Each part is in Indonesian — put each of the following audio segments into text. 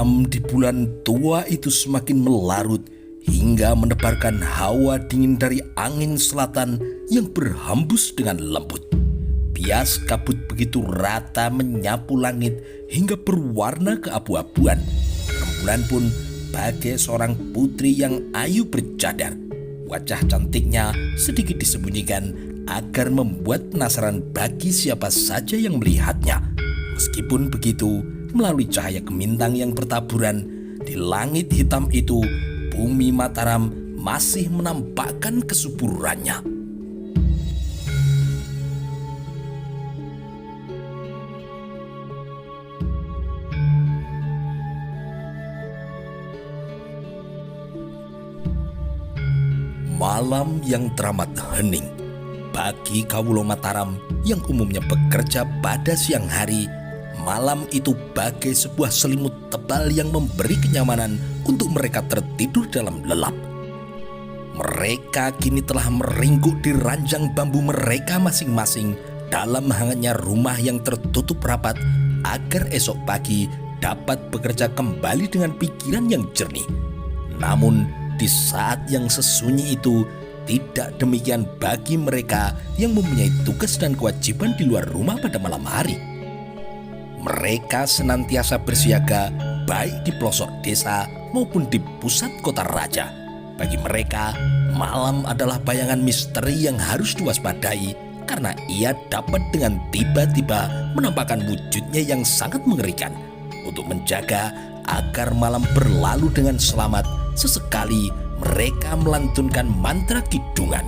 Malam di bulan tua itu semakin melarut hingga menebarkan hawa dingin dari angin selatan yang berhembus dengan lembut. Bias kabut begitu rata menyapu langit hingga berwarna keabu-abuan. Rembulan pun bagai seorang putri yang ayu bercadar. Wajah cantiknya sedikit disembunyikan agar membuat penasaran bagi siapa saja yang melihatnya. Meskipun begitu, melalui cahaya gemintang yang bertaburan di langit hitam itu, bumi Mataram masih menampakkan kesuburannya. Malam yang teramat hening bagi kawula Mataram yang umumnya bekerja pada siang hari. Malam itu bagai sebuah selimut tebal yang memberi kenyamanan untuk mereka tertidur dalam lelap. Mereka kini telah meringkuk di ranjang bambu mereka masing-masing dalam hangatnya rumah yang tertutup rapat agar esok pagi dapat bekerja kembali dengan pikiran yang jernih. Namun di saat yang sesunyi itu, tidak demikian bagi mereka yang mempunyai tugas dan kewajiban di luar rumah pada malam hari. Mereka senantiasa bersiaga baik di pelosok desa maupun di pusat kota raja. Bagi mereka, malam adalah bayangan misteri yang harus diwaspadai karena ia dapat dengan tiba-tiba menampakkan wujudnya yang sangat mengerikan. Untuk menjaga agar malam berlalu dengan selamat, sesekali mereka melantunkan mantra kidungan.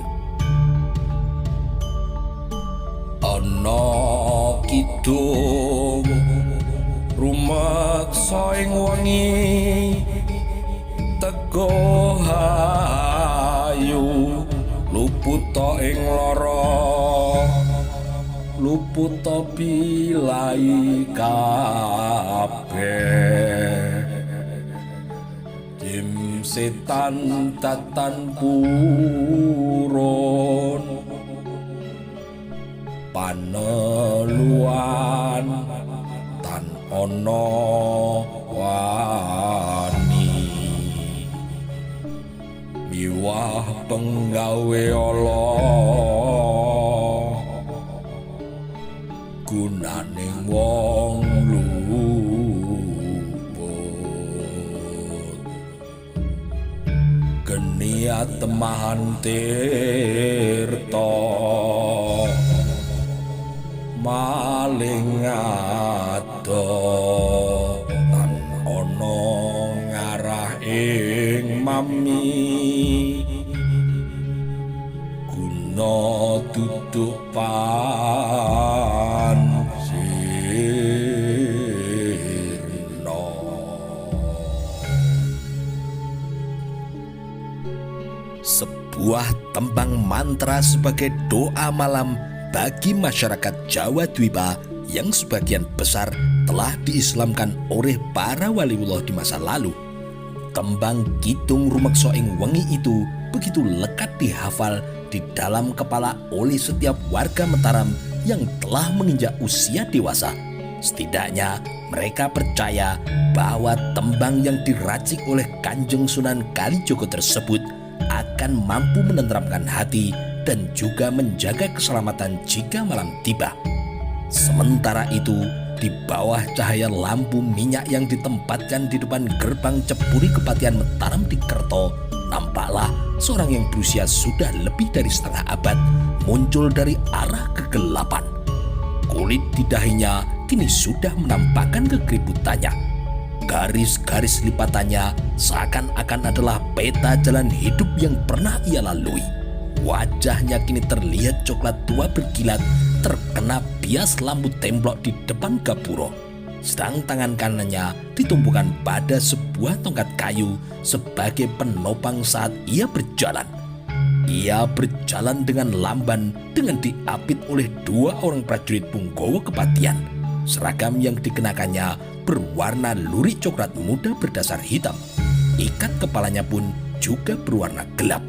Ana kidung rumeksa ing wengi tego hayu luputa ing lara luputa bilai kabeh tim setan tatan purun paneluan tan ono wani miwah penggawe Allah gunaning wong luput geniat temahan tirta maling ado tan ono ngarah ing mami guna duduk pansirna. Sebuah tembang mantra sebagai doa malam bagi masyarakat Jawa Dwipa yang sebagian besar telah diislamkan oleh para waliullah di masa lalu. Tembang kidung rumeksa ing wengi itu begitu lekat dihafal di dalam kepala oleh setiap warga Mataram yang telah menginjak usia dewasa. Setidaknya mereka percaya bahwa tembang yang diracik oleh Kanjeng Sunan Kalijogo tersebut akan mampu menenteramkan hati dan juga menjaga keselamatan jika malam tiba. Sementara itu, di bawah cahaya lampu minyak yang ditempatkan di depan gerbang Cepuri Kepatihan Mataram di Kerto, nampaklah seorang yang berusia sudah lebih dari setengah abad muncul dari arah kegelapan. Kulit di dahinya kini sudah menampakkan kekeributannya. Garis-garis lipatannya seakan-akan adalah peta jalan hidup yang pernah ia lalui. Wajahnya kini terlihat coklat tua berkilat, terkena bias lampu templok di depan gapuro. Sedang tangan kanannya ditumpukan pada sebuah tongkat kayu sebagai penopang saat ia berjalan. Ia berjalan dengan lamban dengan diapit oleh dua orang prajurit punggawa kepatihan. Seragam yang dikenakannya berwarna lurik coklat muda berdasar hitam. Ikat kepalanya pun juga berwarna gelap.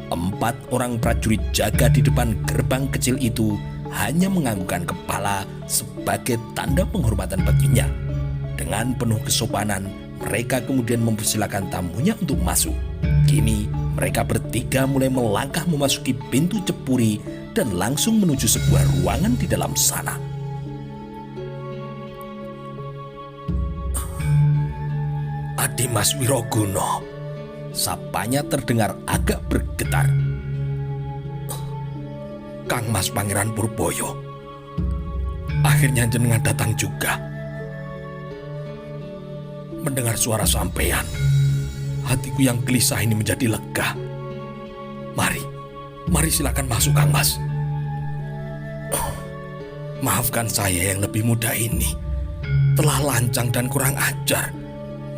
4 orang prajurit jaga di depan gerbang kecil itu hanya menganggukkan kepala sebagai tanda penghormatan baginya. Dengan penuh kesopanan, mereka kemudian mempersilakan tamunya untuk masuk. Kini, mereka bertiga mulai melangkah memasuki pintu cepuri dan langsung menuju sebuah ruangan di dalam sana. Adimas Wiroguno, sapanya terdengar agak bergetar. Kang Mas Pangeran Purboyo, akhirnya jenengan datang juga. Mendengar suara sampean, hatiku yang gelisah ini menjadi lega. Mari silakan masuk Kang Mas. Maafkan saya yang lebih muda ini, telah lancang dan kurang ajar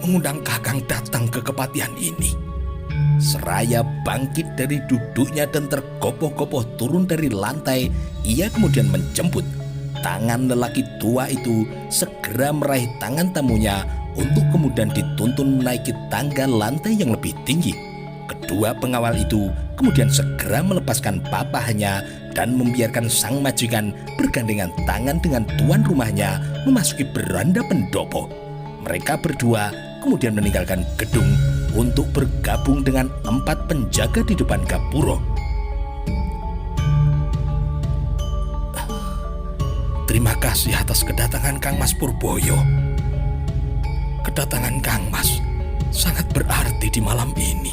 mengundang Kakang datang ke kepatihan ini. Seraya bangkit dari duduknya dan tergopoh-gopoh turun dari lantai, ia kemudian menjemput. Tangan lelaki tua itu segera meraih tangan tamunya untuk kemudian dituntun menaiki tangga lantai yang lebih tinggi. Kedua pengawal itu kemudian segera melepaskan papahannya dan membiarkan sang majikan bergandengan tangan dengan tuan rumahnya memasuki beranda pendopo. Mereka berdua kemudian meninggalkan gedung untuk bergabung dengan 4 penjaga di depan gapuro. Terima kasih atas kedatangan Kang Mas Purboyo. Kedatangan Kang Mas sangat berarti di malam ini,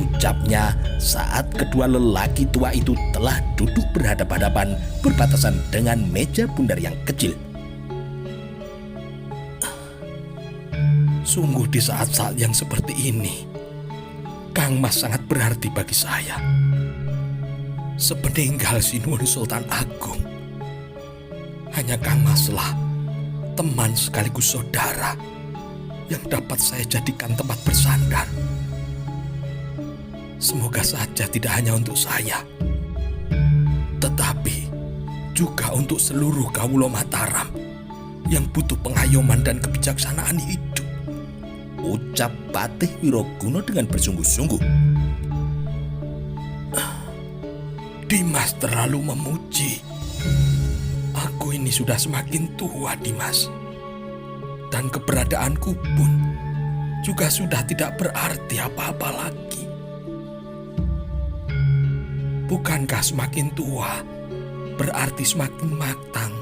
ucapnya saat kedua lelaki tua itu telah duduk berhadapan-hadapan berbatasan dengan meja bundar yang kecil. Sungguh di saat-saat yang seperti ini, Kang Mas sangat berarti bagi saya. Sepeninggal Sinuwun Sultan Agung, hanya Kang Maslah, teman sekaligus saudara, yang dapat saya jadikan tempat bersandar. Semoga saja tidak hanya untuk saya, tetapi juga untuk seluruh kawula Mataram yang butuh pengayoman dan kebijaksanaan hidup, ucap Patih Wiroguno dengan bersungguh-sungguh. Dimas terlalu memuji. Aku ini sudah semakin tua, Dimas. Dan keberadaanku pun juga sudah tidak berarti apa-apa lagi. Bukankah semakin tua berarti semakin matang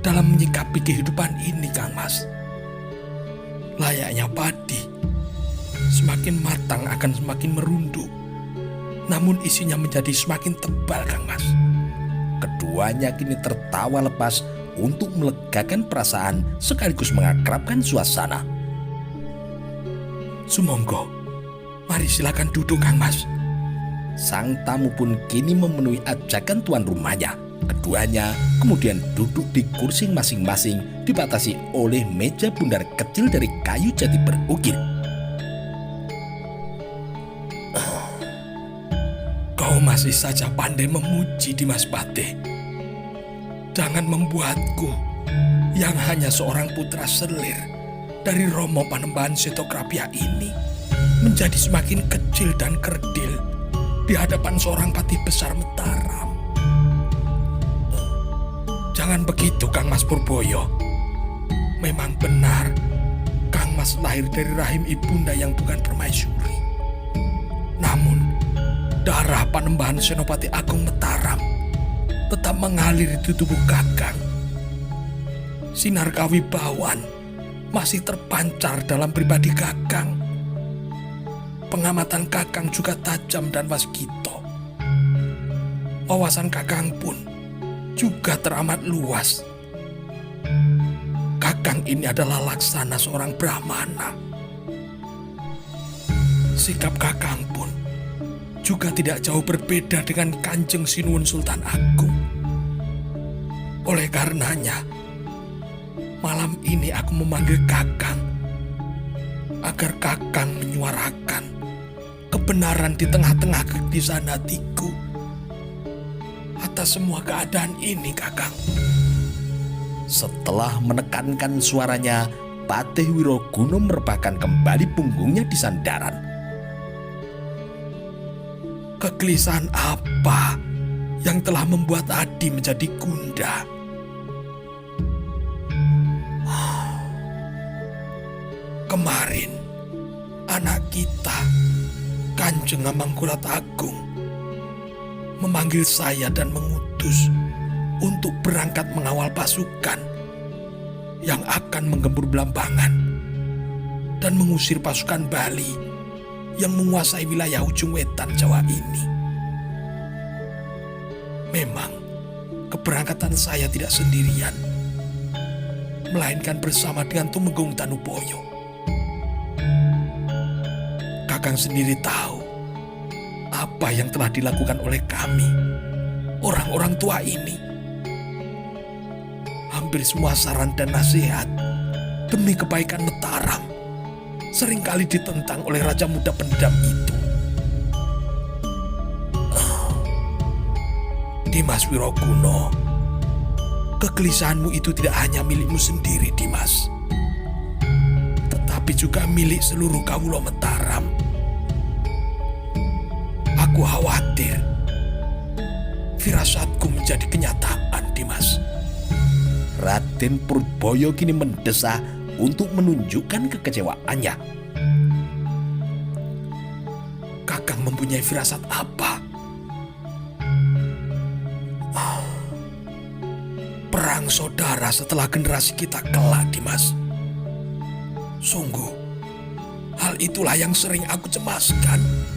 dalam menyikapi kehidupan ini, Kang Mas? Layaknya padi, semakin matang akan semakin merunduk, namun isinya menjadi semakin tebal, Kang Mas. Keduanya kini tertawa lepas untuk melegakan perasaan sekaligus mengakrabkan suasana. Sumonggo, mari silakan duduk Kang Mas. Sang tamu pun kini memenuhi ajakan tuan rumahnya. Keduanya kemudian duduk di kursi masing-masing dibatasi oleh meja bundar kecil dari kayu jati berukir. Kau masih saja pandai memuji, Dimas Patih. Jangan membuatku yang hanya seorang putra selir dari Romo Panembahan Setokrapia ini menjadi semakin kecil dan kerdil di hadapan seorang patih besar Mataram. Jangan begitu, Kang Mas Purboyo. Memang benar, Kang Mas lahir dari rahim ibunda yang bukan permaisuri. Namun, darah Panembahan Senopati Agung Mataram tetap mengalir di tubuh Kakang. Sinar kawibawan masih terpancar dalam pribadi Kakang. Pengamatan Kakang juga tajam dan waskito. Wawasan Kakang pun juga teramat luas. Kakang ini adalah laksana seorang Brahmana. Sikap Kakang pun juga tidak jauh berbeda dengan Kanjeng Sinuwun Sultan Agung. Oleh karenanya, malam ini aku memanggil Kakang agar Kakang menyuarakan kebenaran di tengah-tengah kegelisahan hatiku atas semua keadaan ini, Kakang. Setelah menekankan suaranya, Patih Wiroguno merebahkan kembali punggungnya di sandaran. Kegelisahan apa yang telah membuat Adi menjadi gundah? Kemarin, anak kita, Kanjeng Amangkurat Agung, memanggil saya dan mengutus untuk berangkat mengawal pasukan yang akan menggempur Blambangan dan mengusir pasukan Bali yang menguasai wilayah ujung wetan Jawa ini. Memang, keberangkatan saya tidak sendirian, melainkan bersama dengan Tumenggung Danupoyo. Kakang sendiri tahu apa yang telah dilakukan oleh kami, orang-orang tua ini. Hampir semua saran dan nasihat demi kebaikan Mataram seringkali ditentang oleh Raja Muda Pendam itu. Dimas Wirokuno, kegelisahanmu itu tidak hanya milikmu sendiri, Dimas, tetapi juga milik seluruh kawula Mataram. Aku khawatir firasatku menjadi kenyataan, Dimas. Raden Purbaya kini mendesah untuk menunjukkan kekecewaannya. Kakang mempunyai firasat apa? Perang saudara setelah generasi kita kelak, Dimas. Sungguh, hal itulah yang sering aku cemaskan.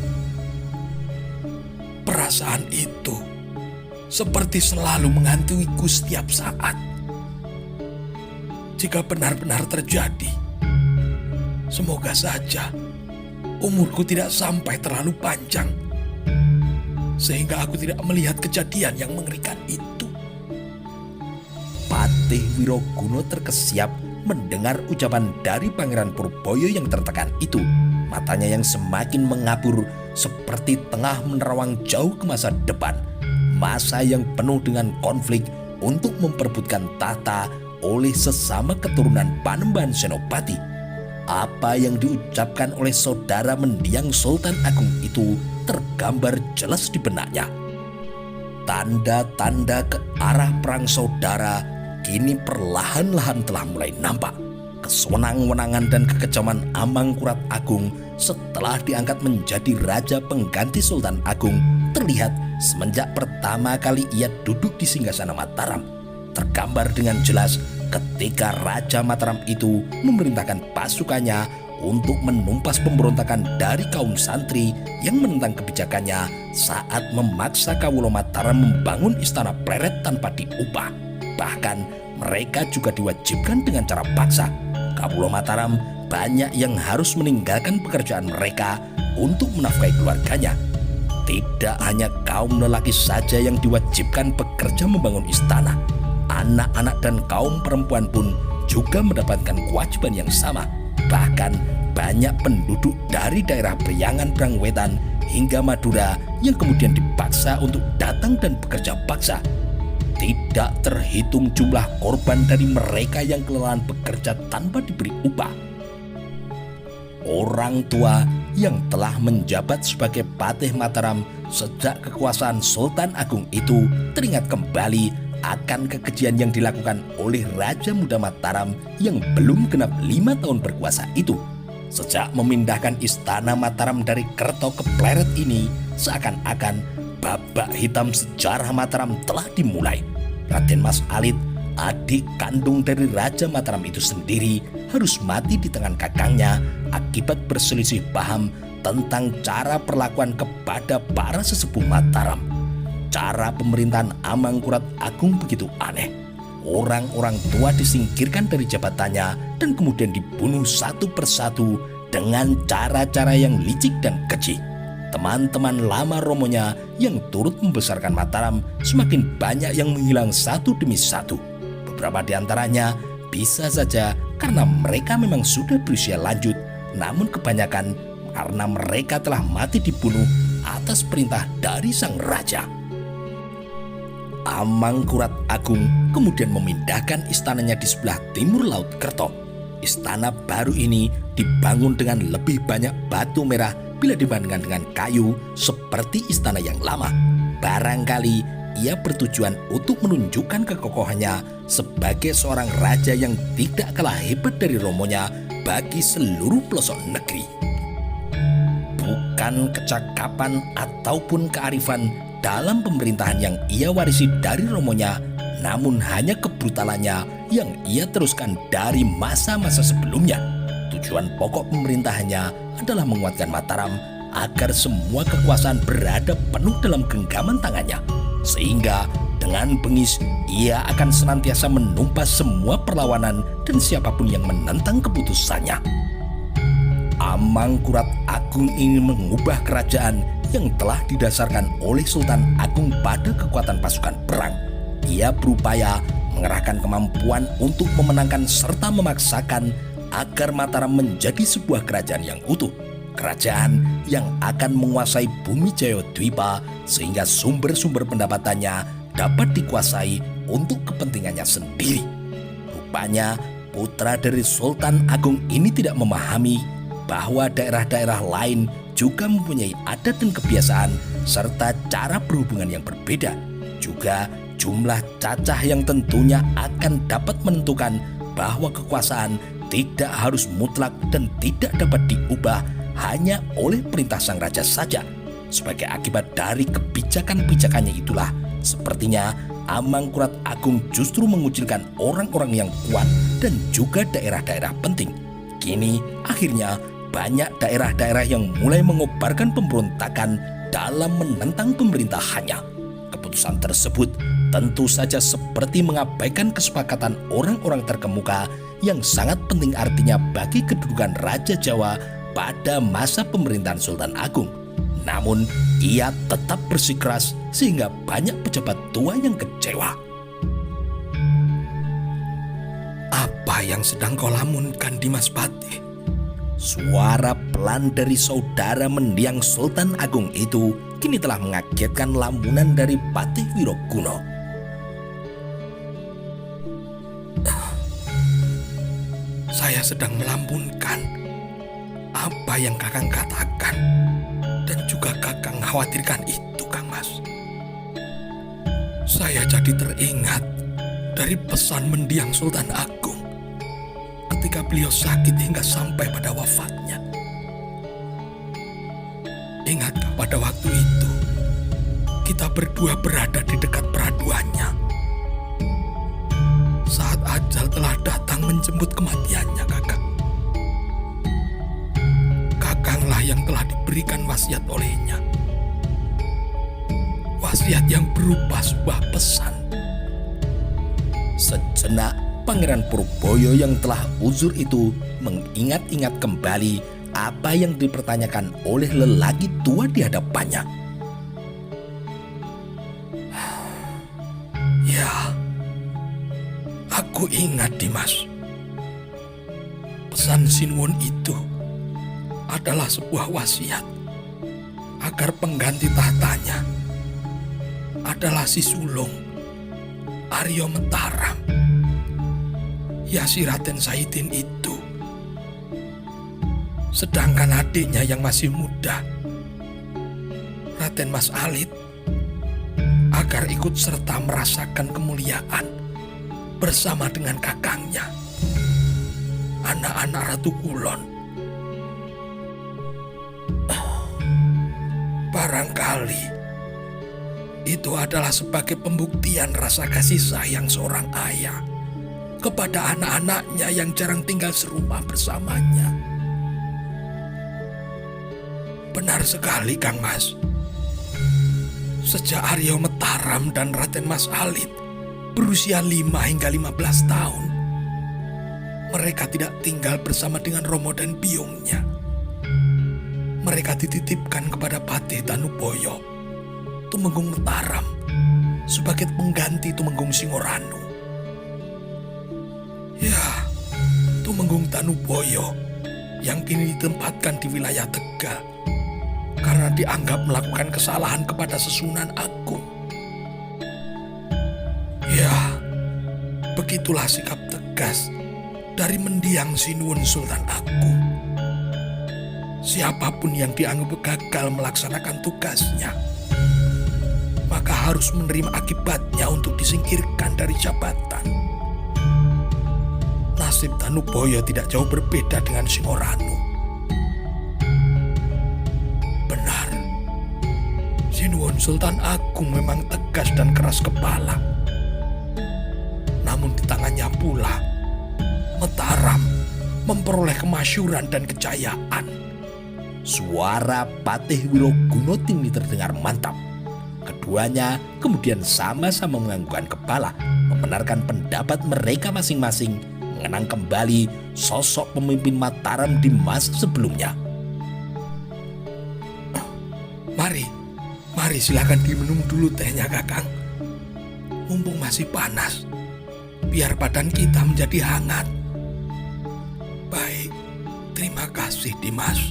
Perasaan itu seperti selalu menghantuiku setiap saat. Jika benar-benar terjadi, semoga saja umurku tidak sampai terlalu panjang, sehingga aku tidak melihat kejadian yang mengerikan itu. Patih Wiroguno terkesiap mendengar ucapan dari Pangeran Purbaya yang tertekan itu. Matanya yang semakin mengabur seperti tengah menerawang jauh ke masa depan. Masa yang penuh dengan konflik untuk memperebutkan tahta oleh sesama keturunan Panembahan Senopati. Apa yang diucapkan oleh saudara mendiang Sultan Agung itu tergambar jelas di benaknya. Tanda-tanda ke arah perang saudara kini perlahan-lahan telah mulai nampak. Kesewenang-wenangan dan kekejaman Amangkurat Agung setelah diangkat menjadi raja pengganti Sultan Agung terlihat semenjak pertama kali ia duduk di singgasana Mataram. Tergambar dengan jelas ketika Raja Mataram itu memerintahkan pasukannya untuk menumpas pemberontakan dari kaum santri yang menentang kebijakannya saat memaksa kawula Mataram membangun istana pleret tanpa diupah. Bahkan mereka juga diwajibkan dengan cara paksa. Kawula Mataram banyak yang harus meninggalkan pekerjaan mereka untuk menafkahi keluarganya. Tidak hanya kaum lelaki saja yang diwajibkan bekerja membangun istana. Anak-anak dan kaum perempuan pun juga mendapatkan kewajiban yang sama. Bahkan banyak penduduk dari daerah Priangan Brangwetan hingga Madura yang kemudian dipaksa untuk datang dan bekerja paksa. Tidak terhitung jumlah korban dari mereka yang kelelahan bekerja tanpa diberi upah. Orang tua yang telah menjabat sebagai Patih Mataram sejak kekuasaan Sultan Agung itu teringat kembali akan kekejian yang dilakukan oleh Raja Muda Mataram yang belum genap 5 tahun berkuasa itu. Sejak memindahkan istana Mataram dari Kerto ke Pleret ini, seakan-akan babak hitam sejarah Mataram telah dimulai. Raden Mas Alit, adik kandung dari Raja Mataram itu sendiri, harus mati di tangan kakangnya akibat berselisih paham tentang cara perlakuan kepada para sesepuh Mataram. Cara pemerintahan Amangkurat Agung begitu aneh. Orang-orang tua disingkirkan dari jabatannya dan kemudian dibunuh satu persatu dengan cara-cara yang licik dan keji. Teman-teman lama romonya yang turut membesarkan Mataram semakin banyak yang menghilang satu demi satu. Beberapa di antaranya bisa saja karena mereka memang sudah berusia lanjut, namun kebanyakan karena mereka telah mati dibunuh atas perintah dari sang raja. Amangkurat Agung kemudian memindahkan istananya di sebelah timur Laut Kerto. Istana baru ini dibangun dengan lebih banyak batu merah bila dibandingkan dengan kayu seperti istana yang lama. Barangkali ia bertujuan untuk menunjukkan kekokohannya sebagai seorang raja yang tidak kalah hebat dari romonya bagi seluruh pelosok negeri. Bukan kecakapan ataupun kearifan dalam pemerintahan yang ia warisi dari romonya, namun hanya kebrutalannya yang ia teruskan dari masa-masa sebelumnya. Tujuan pokok pemerintahannya adalah menguatkan Mataram agar semua kekuasaan berada penuh dalam genggaman tangannya, sehingga dengan bengis ia akan senantiasa menumpas semua perlawanan dan siapapun yang menentang keputusannya. Amangkurat Agung ini mengubah kerajaan yang telah didasarkan oleh Sultan Agung pada kekuatan pasukan perang. Ia berupaya mengerahkan kemampuan untuk memenangkan serta memaksakan agar Mataram menjadi sebuah kerajaan yang utuh. Kerajaan yang akan menguasai bumi Jayadwipa sehingga sumber-sumber pendapatannya dapat dikuasai untuk kepentingannya sendiri. Rupanya putra dari Sultan Agung ini tidak memahami bahwa daerah-daerah lain juga mempunyai adat dan kebiasaan serta cara berhubungan yang berbeda. Juga jumlah cacah yang tentunya akan dapat menentukan bahwa kekuasaan tidak harus mutlak dan tidak dapat diubah hanya oleh perintah sang raja saja. Sebagai akibat dari kebijakan-kebijakannya itulah, sepertinya Amangkurat Agung justru mengucilkan orang-orang yang kuat dan juga daerah-daerah penting. Kini akhirnya banyak daerah-daerah yang mulai mengobarkan pemberontakan dalam menentang pemerintahannya. Keputusan tersebut tentu saja seperti mengabaikan kesepakatan orang-orang terkemuka yang sangat penting artinya bagi kedudukan Raja Jawa pada masa pemerintahan Sultan Agung. Namun ia tetap bersikeras sehingga banyak pejabat tua yang kecewa. Apa yang sedang kau lamunkan, Dimas Patih? Suara pelan dari saudara mendiang Sultan Agung itu kini telah mengagetkan lamunan dari Patih Wirokuno. Saya sedang melamunkan apa yang Kakang katakan dan juga Kakang khawatirkan itu, Kang Mas. Saya jadi teringat dari pesan mendiang Sultan Agung ketika beliau sakit hingga sampai pada wafatnya. Ingatkah pada waktu itu kita berdua berada di dekat peraduannya saat ajal telah datang menjemput kematiannya, Kakang. Kakanglah yang telah diberikan wasiat olehnya. Wasiat yang berupa sebuah pesan. Sejenak Pangeran Purboyo yang telah uzur itu mengingat-ingat kembali apa yang dipertanyakan oleh lelaki tua di hadapannya. Ya, aku ingat, Dimas. Pesan Sinuwun itu adalah sebuah wasiat agar pengganti tahtanya adalah si sulung Aryo Mataram. Ya, si Raden Saidin itu. Sedangkan adiknya yang masih muda, Raden Mas Alit, agar ikut serta merasakan kemuliaan bersama dengan kakangnya, anak-anak Ratu Kulon. Barangkali itu adalah sebagai pembuktian rasa kasih sayang seorang ayah kepada anak-anaknya yang jarang tinggal serumah bersamanya. Benar sekali, Kang Mas. Sejak Aryo Mataram dan Raden Mas Alit berusia 5 hingga 15 tahun, mereka tidak tinggal bersama dengan Romo dan biungnya. Mereka dititipkan kepada Patih Tanuboyo, Tumenggung Mataram, sebagai pengganti Tumenggung Singoranu. Ya, Tumenggung Tanuboyo yang kini ditempatkan di wilayah Tegal karena dianggap melakukan kesalahan kepada Sesunan Agung. Ya, begitulah sikap tegas dari mendiang Sinuwun Sultan Agung. Siapapun yang dianggap gagal melaksanakan tugasnya, maka harus menerima akibatnya untuk disingkirkan dari jabatan. nasib Tanuboyo tidak jauh berbeda dengan Singoranu. Benar, Sinuwun Sultan Agung memang tegas dan keras kepala. Namun di tangannya pula, Mataram memperoleh kemasyhuran dan kejayaan. Suara Patih Wiroguna ini terdengar mantap. Keduanya kemudian sama-sama menganggukkan kepala, membenarkan pendapat mereka masing-masing, mengenang kembali sosok pemimpin Mataram di masa sebelumnya. Mari silakan diminum dulu tehnya, Kakang. Mumpung masih panas, biar badan kita menjadi hangat. Baik, terima kasih Dimas.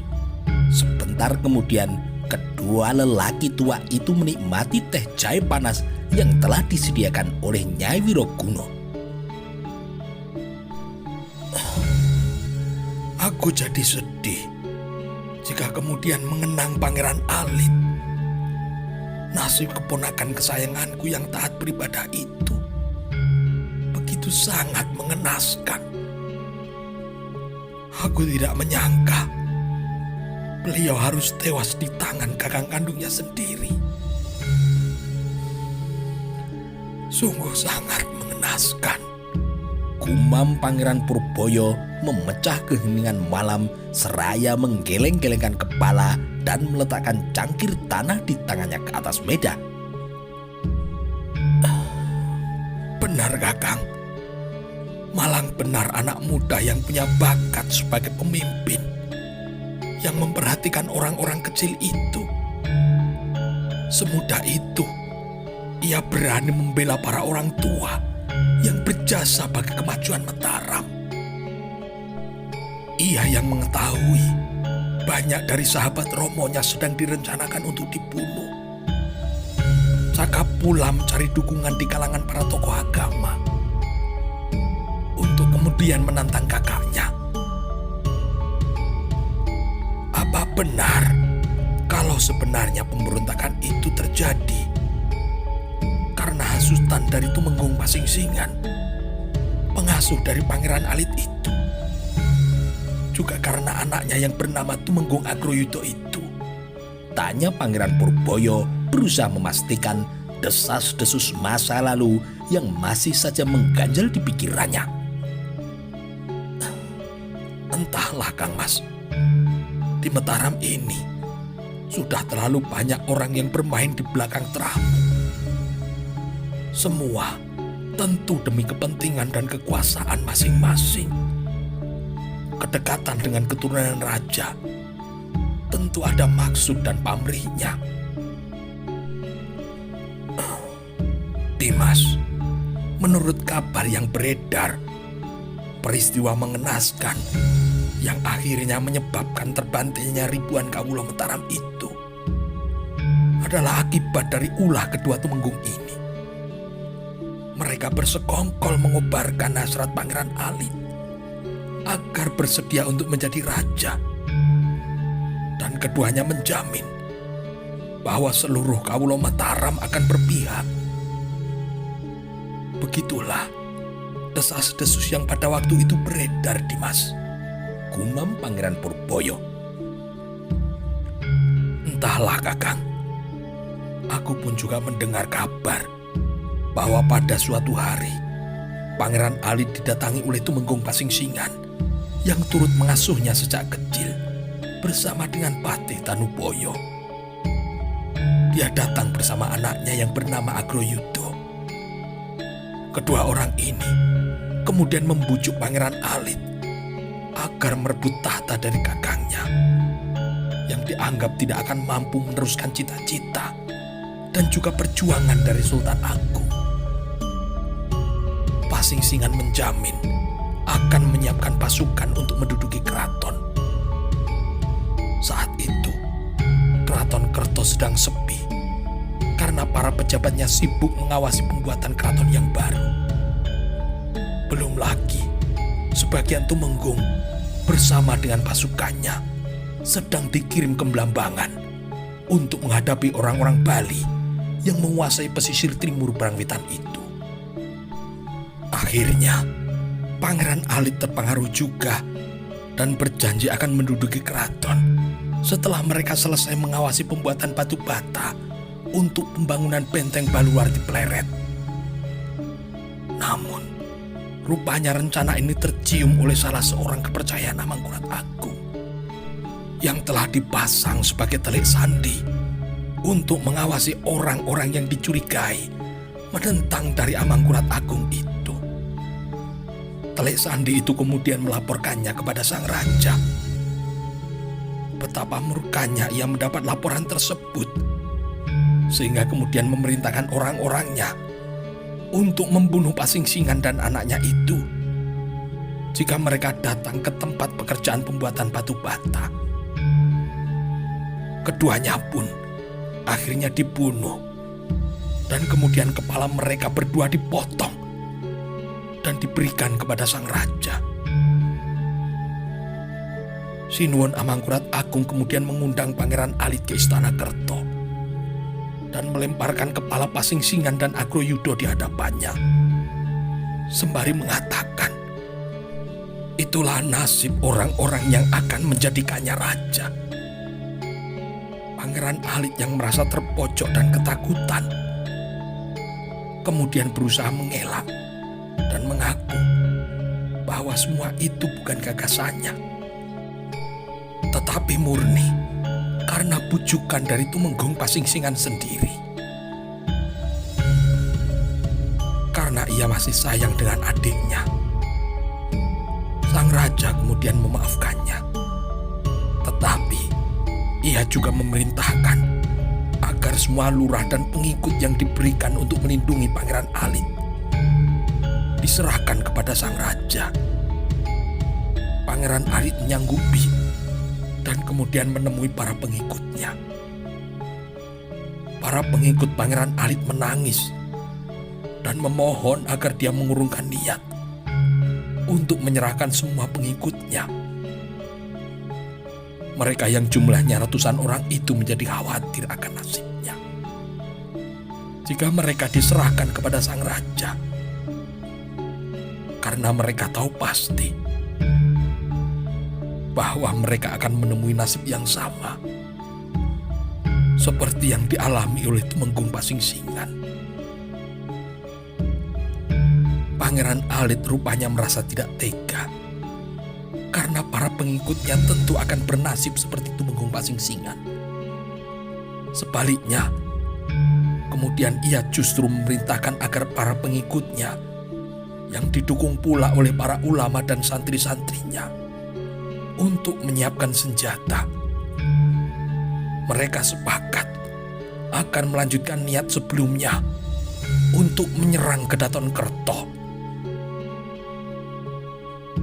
Sebentar kemudian, kedua lelaki tua itu menikmati teh jahe panas yang telah disediakan oleh Nyai Wiroguna. Aku jadi sedih jika kemudian mengenang Pangeran Alit. Nasib keponakan kesayanganku yang taat beribadah itu begitu sangat mengenaskan. Aku tidak menyangka beliau harus tewas di tangan kakang kandungnya sendiri. Sungguh sangat mengenaskan. Gumam Pangeran Purboyo memecah keheningan malam seraya menggeleng-gelengkan kepala dan meletakkan cangkir tanah di tangannya ke atas meja. Benar, Kakang. Malang benar anak muda yang punya bakat sebagai pemimpin, yang memperhatikan orang-orang kecil itu. Semudah itu, ia berani membela para orang tua yang berjasa bagi kemajuan Mataram. Ia yang mengetahui banyak dari sahabat Romonya sedang direncanakan untuk dibunuh. Cakap pula mencari dukungan di kalangan para tokoh agama untuk kemudian menantang kakaknya. Apa benar kalau sebenarnya pemberontakan itu terjadi karena hasutan dari Tumenggung Pasingsingan, pengasuh dari Pangeran Alit itu? Juga karena anaknya yang bernama Tumenggung Agroyudo itu? Tanya Pangeran Purboyo berusaha memastikan desas-desus masa lalu yang masih saja mengganjal di pikirannya. Entahlah, Kang Mas. Di Mataram ini sudah terlalu banyak orang yang bermain di belakang teramu. Semua tentu demi kepentingan dan kekuasaan masing-masing. Kedekatan dengan keturunan raja tentu ada maksud dan pamrihnya. Dimas, menurut kabar yang beredar, peristiwa mengenaskan yang akhirnya menyebabkan terbantingnya ribuan kawula Mataram itu adalah akibat dari ulah kedua Tumenggung ini. Mereka bersekongkol mengobarkan hasrat Pangeran Alit agar bersedia untuk menjadi raja. Dan keduanya menjamin bahwa seluruh kawula Mataram akan berpihak. Begitulah desas-desus yang pada waktu itu beredar, Dimas. Gumam Pangeran Purboyo. Entahlah, Kakang. Aku pun juga mendengar kabar bahwa pada suatu hari Pangeran Alit didatangi oleh Tumenggung Pasingsingan yang turut mengasuhnya sejak kecil bersama dengan Patih Tanuboyo. Dia datang bersama anaknya yang bernama Agroyudo. Kedua orang ini kemudian membujuk Pangeran Alit agar merebut tahta dari kakangnya yang dianggap tidak akan mampu meneruskan cita-cita dan juga perjuangan dari Sultan Agung. Pasingsingan menjamin akan menyiapkan pasukan untuk menduduki keraton. Saat itu, keraton Kerto sedang sepi karena para pejabatnya sibuk mengawasi pembuatan keraton yang baru. Belum lagi, sebagian Tumenggung bersama dengan pasukannya sedang dikirim ke Belambangan untuk menghadapi orang-orang Bali yang menguasai pesisir timur Brangwitan itu. Akhirnya, Pangeran Alit terpengaruh juga dan berjanji akan menduduki keraton setelah mereka selesai mengawasi pembuatan batu bata untuk pembangunan benteng Baluar di Pleret. Namun, rupanya rencana ini tercium oleh salah seorang kepercayaan Amangkurat Agung yang telah dipasang sebagai telik sandi untuk mengawasi orang-orang yang dicurigai menentang dari Amangkurat Agung itu. Telik sandi itu kemudian melaporkannya kepada sang raja. Betapa murkanya ia mendapat laporan tersebut, sehingga kemudian memerintahkan orang-orangnya untuk membunuh Pasingsingan dan anaknya itu jika mereka datang ke tempat pekerjaan pembuatan batu bata. Keduanya pun akhirnya dibunuh, dan kemudian kepala mereka berdua dipotong dan diberikan kepada sang raja. Sinuwun Amangkurat Agung kemudian mengundang Pangeran Alit ke Istana Kerto dan melemparkan kepala Pasingsingan dan Agroyudo di hadapannya, sembari mengatakan, itulah nasib orang-orang yang akan menjadikannya raja. Pangeran Alit yang merasa terpojok dan ketakutan kemudian berusaha mengelak dan mengaku bahwa semua itu bukan gagasannya, tetapi murni karena bujukan dari Tumenggung Pasingsingan sendiri. Karena ia masih sayang dengan adiknya, sang raja kemudian memaafkannya. Tetapi ia juga memerintahkan agar semua lurah dan pengikut yang diberikan untuk melindungi Pangeran Alit diserahkan kepada sang raja. Pangeran Alit menyanggupi dan kemudian menemui para pengikutnya. Para pengikut Pangeran Alit menangis dan memohon agar dia mengurungkan niat untuk menyerahkan semua pengikutnya. Mereka yang jumlahnya ratusan orang itu menjadi khawatir akan nasibnya jika mereka diserahkan kepada sang raja, karena mereka tahu pasti bahwa mereka akan menemui nasib yang sama seperti yang dialami oleh Tumenggung Pasingsingan. Pangeran Alit rupanya merasa tidak tega karena para pengikutnya tentu akan bernasib seperti Tumenggung Pasingsingan. Sebaliknya, kemudian ia justru memerintahkan agar para pengikutnya yang didukung pula oleh para ulama dan santri-santrinya untuk menyiapkan senjata. Mereka sepakat akan melanjutkan niat sebelumnya untuk menyerang Kedaton Kerto.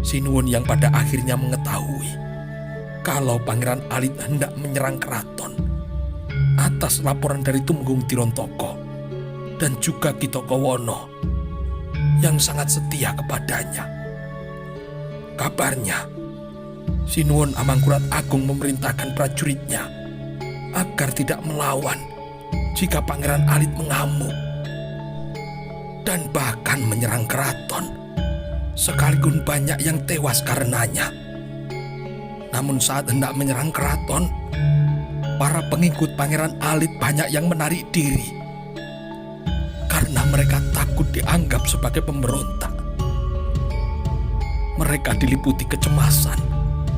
Sinuwun yang pada akhirnya mengetahui kalau Pangeran Alit hendak menyerang keraton atas laporan dari Tumenggung Tirontoko dan juga Kitokowono yang sangat setia kepadanya. Kabarnya, Sinuwun Amangkurat Agung memerintahkan prajuritnya agar tidak melawan jika Pangeran Alit mengamuk dan bahkan menyerang keraton, sekaligus banyak yang tewas karenanya. Namun saat hendak menyerang keraton, para pengikut Pangeran Alit banyak yang menarik diri karena mereka takut dianggap sebagai pemberontak. Mereka diliputi kecemasan,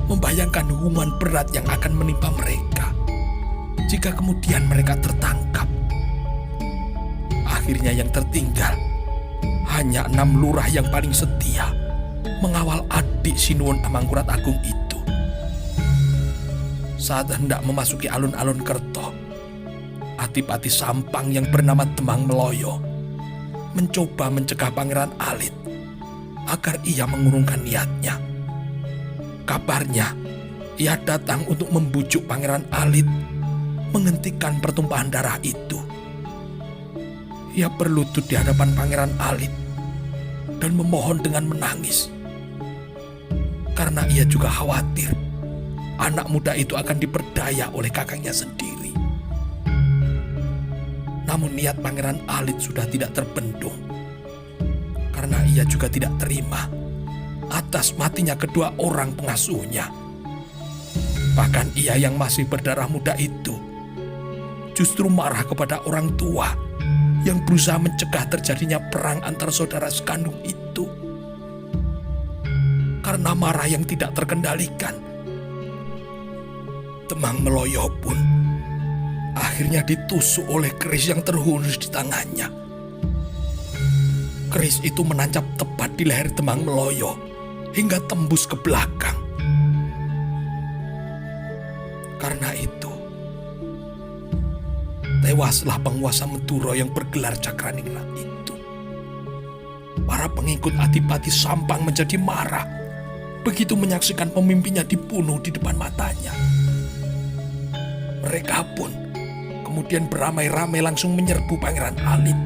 membayangkan hukuman berat yang akan menimpa mereka jika kemudian mereka tertangkap. Akhirnya yang tertinggal hanya 6 lurah yang paling setia mengawal adik Sinuwun Amangkurat Agung itu. Saat hendak memasuki alun-alun Kerto, Adipati Sampang yang bernama Demang Meloyo mencoba mencegah Pangeran Alit agar ia mengurungkan niatnya. Kabarnya, ia datang untuk membujuk Pangeran Alit menghentikan pertumpahan darah itu. Ia berlutut di hadapan Pangeran Alit dan memohon dengan menangis karena ia juga khawatir anak muda itu akan diperdaya oleh kakaknya sendiri. Namun niat Pangeran Alit sudah tidak terbendung karena ia juga tidak terima atas matinya kedua orang pengasuhnya. Bahkan ia yang masih berdarah muda itu justru marah kepada orang tua yang berusaha mencegah terjadinya perang antar saudara sekandung itu. Karena marah yang tidak terkendalikan, Temang Meloyo pun akhirnya ditusuk oleh keris yang terhunus di tangannya. Keris itu menancap tepat di leher Temang Meloyo hingga tembus ke belakang. Karena itu, tewaslah penguasa Meduro yang bergelar Cakraningrat itu. Para pengikut Adipati Sampang menjadi marah begitu menyaksikan pemimpinnya dibunuh di depan matanya. Mereka pun kemudian beramai-ramai langsung menyerbu Pangeran Alit.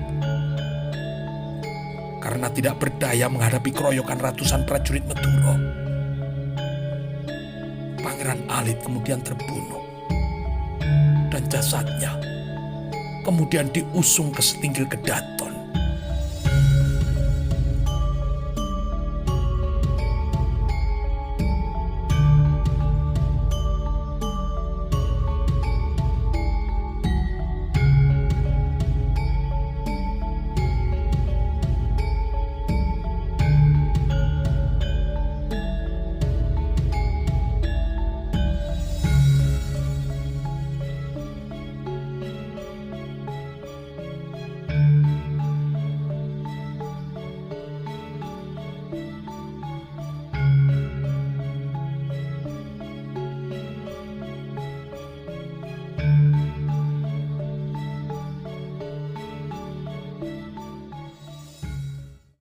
Karena tidak berdaya menghadapi keroyokan ratusan prajurit Meduro, Pangeran Alit kemudian terbunuh. Dan jasadnya kemudian diusung ke setinggil Kedaton.